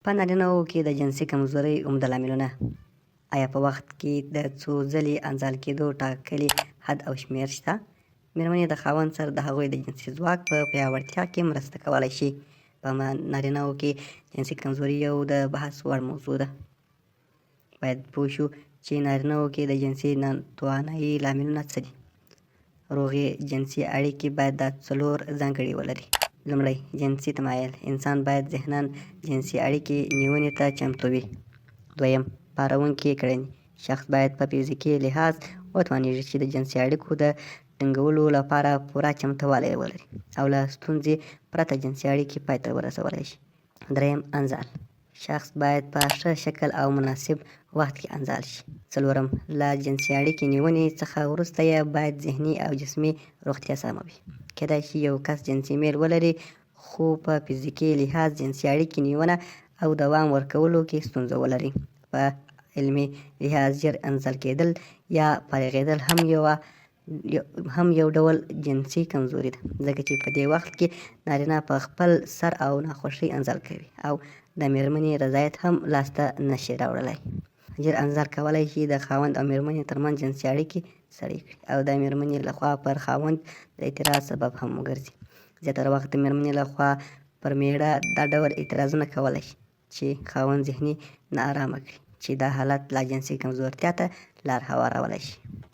په نارینهوو کې د جنسي کمزورۍ عمده لاملونه: آیا په وخت کې د څو ځلې انزال کېدو ټاکلي حد او شمېر شته؟ مېرمنې د خاوند سره د هغوی د جنسي ځواک په پیاوړتیا کې مرسته کولی شي. په نارینهوو کې جنسي کمزوري یو د بحث وړ موضوع ده. باید پوه شو چې نارینهوو کې د جنسي ناتوانۍ لاملونه څه دي. روغې جنسي اړیکې باید دا 4 ځانګړي ولري. لومړی: جنسي تمایل. انسان باید ذهناً جنسي اړیکې نیونې ته چمتو وي. دویم: پارونکې کړنې. شخص باید په فزیکي لحاظ وتوانېږي چې د جنسي اړیکو د ټینګولو لپاره پوره چمتووالی ولري او له ستونزې پرته جنسي اړیکې پای ته ورسولی شي. دریم: انزال. شخص باید په ښه شکل او مناسب وخت کې انزال شي. څلورم: له جنسي اړیکې نیونې څخه وروسته یې باید ذهني او جسمي روغتیا سمه وي. کېدای شي یو کس جنسي میل ولري خو په فزیکي لحاظ جنسي اړیکې نیونه او دوام ورکولو کې ستونزه ولري. په علمي لحاظ ژر انزال کېدل یا فارغېدل هم یو ډول جنسي کمزوري ده، ځکه چې په دې وخت کې نارینه په خپل سر او ناخوښۍ انزال کوي او د مېرمنې رضایت هم لاسته نشي راوړلی. ژر انزال کولی شي د خاوند او مېرمنې ترمنځ جنسي اړیکې سړې کړي او د مېرمنې لخوا پر خاوند د اعتراض سبب هم وګرځي. زیاتره وخت د مېرمنې لخوا پر مېړه دا ډول اعتراضونه کولی شي چې خاوند ذهني ناارامه کړي، چې دا حالت لا جنسي کمزورتیا ته لار هوارولی شي.